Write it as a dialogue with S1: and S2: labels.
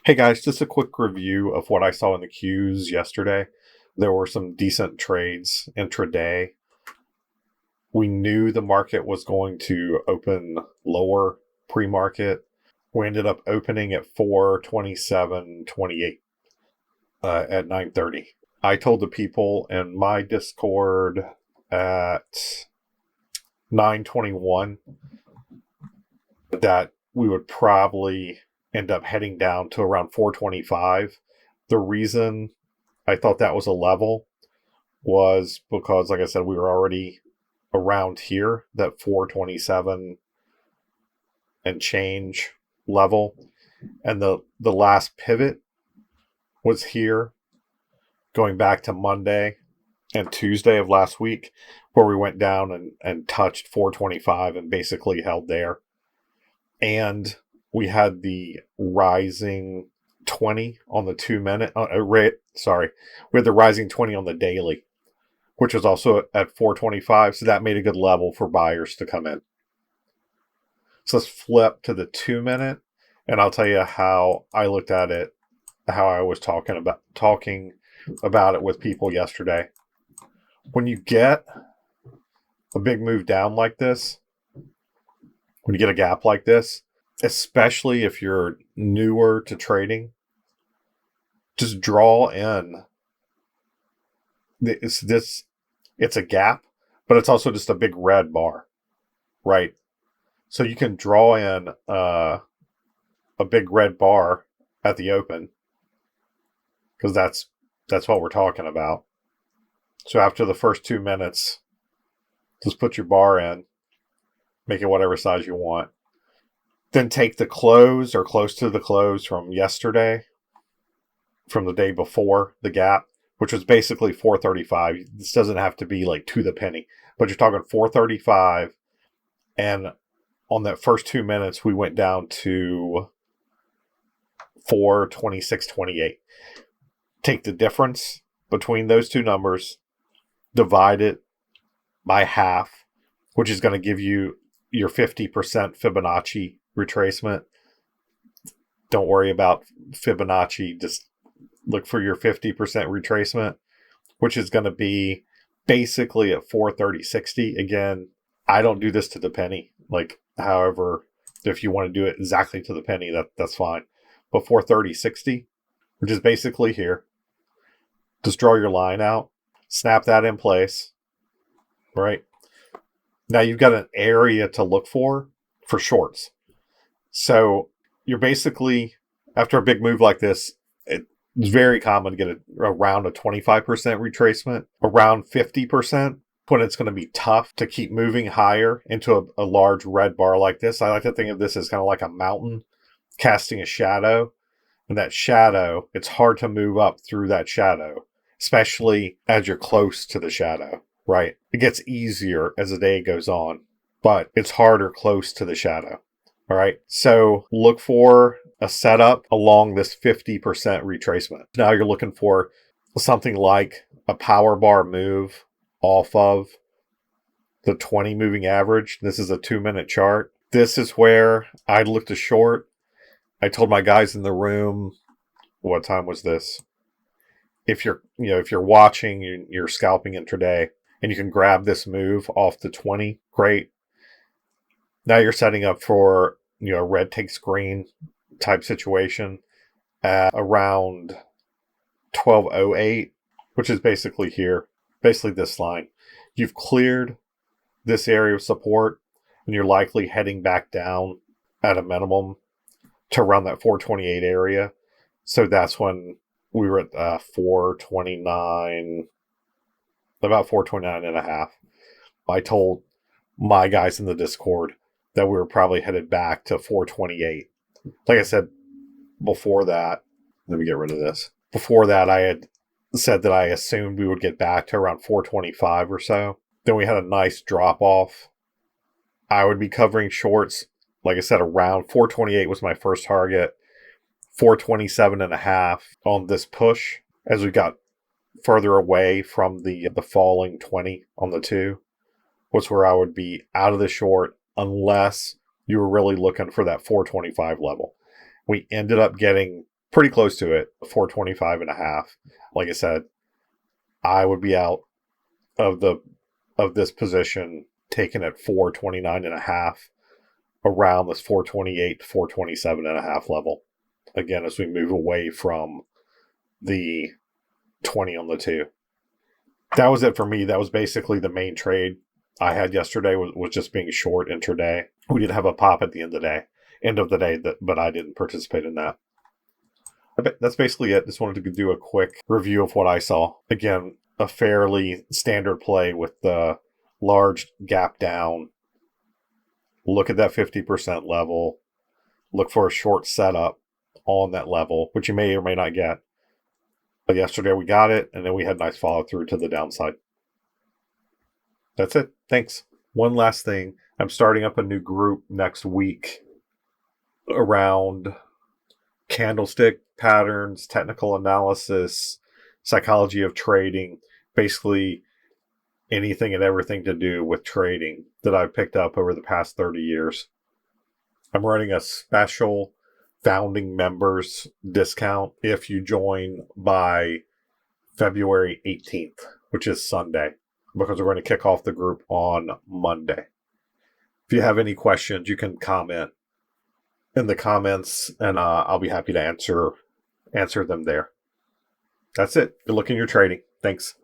S1: Hey guys, just a quick review of what I saw in the queues yesterday. There were some decent trades intraday. We knew the market was going to open lower pre-market. We ended up opening at 427.28 at 9:30. I told the people in my Discord at 9:21 that we would probably end up heading down to around 425. The reason I thought that was a level was because, like I said, we were already around here, that 427 and change level. And the last pivot was here, going back to Monday and Tuesday of last week, where we went down and touched 425 and basically held there. And we had the rising 20 on the 2 minute. We had the rising 20 on the daily, which was also at 425. So that made a good level for buyers to come in. So let's flip to the 2 minute, and I'll tell you how I looked at it, how I was talking about it with people yesterday. When you get a big move down like this, when you get a gap like this, especially if you're newer to trading, just draw in. It's a gap, but it's also just a big red bar, right? So you can draw in a big red bar at the open, because that's what we're talking about. So after the first 2 minutes, just put your bar in, make it whatever size you want. Then take the close or close to the close from yesterday, from the day before the gap, which was basically 435. This doesn't have to be like to the penny, but you're talking 435. And on that first 2 minutes, we went down to 426.28. Take the difference between those two numbers, divide it by half, which is going to give you your 50% Fibonacci retracement. Don't worry about Fibonacci, just look for your 50% retracement, which is going to be basically at 430.60. Again, I don't do this to the penny. However, if you want to do it exactly to the penny, that's fine. But 430.60, which is basically here, just draw your line out, snap that in place, right? Now you've got an area to look for shorts. So you're basically, after a big move like this, it's very common to get around a 25% retracement, around 50%, when it's going to be tough to keep moving higher into a large red bar like this. I like to think of this as kind of like a mountain casting a shadow. And that shadow, it's hard to move up through that shadow, especially as you're close to the shadow, right? It gets easier as the day goes on, but it's harder close to the shadow. All right. So look for a setup along this 50% retracement. Now you're looking for something like a power bar move off of the 20 moving average. This is a 2-minute chart. This is where I looked to short. I told my guys in the room, what time was this? If you're watching, you're scalping intraday, and you can grab this move off the 20, great. Now you're setting up for, red takes green type situation at around 1208, which is basically here, basically this line. You've cleared this area of support, and you're likely heading back down at a minimum to around that 428 area. So that's when we were at 429, about 429 and a half. I told my guys in the Discord that we were probably headed back to 428. Like I said before that, let me get rid of this. Before that, I had said that I assumed we would get back to around 425 or so. Then we had a nice drop off. I would be covering shorts, like I said, around 428 was my first target. 427 and a half on this push as we got further away from the falling 20 on the 2 was where I would be out of the short, unless you were really looking for that 425 level. We ended up getting pretty close to it, 425.5. Like I said, I would be out of this position taken at 429.5, around this 428 to 427.5 level. Again, as we move away from the 20 on the 2. That was it for me. That was basically the main trade I had yesterday, was just being short intraday. We did have a pop at the end of the day, but I didn't participate in that. That's basically it. Just wanted to do a quick review of what I saw. Again, a fairly standard play with the large gap down. Look at that 50% level. Look for a short setup on that level, which you may or may not get. But yesterday we got it, and then we had nice follow through to the downside. That's it. Thanks. One last thing. I'm starting up a new group next week around candlestick patterns, technical analysis, psychology of trading, basically anything and everything to do with trading that I've picked up over the past 30 years. I'm running a special founding members discount if you join by February 18th, which is Sunday, because we're going to kick off the group on Monday. If you have any questions, you can comment in the comments, and I'll be happy to answer them there. That's it. Good luck in your trading. Thanks.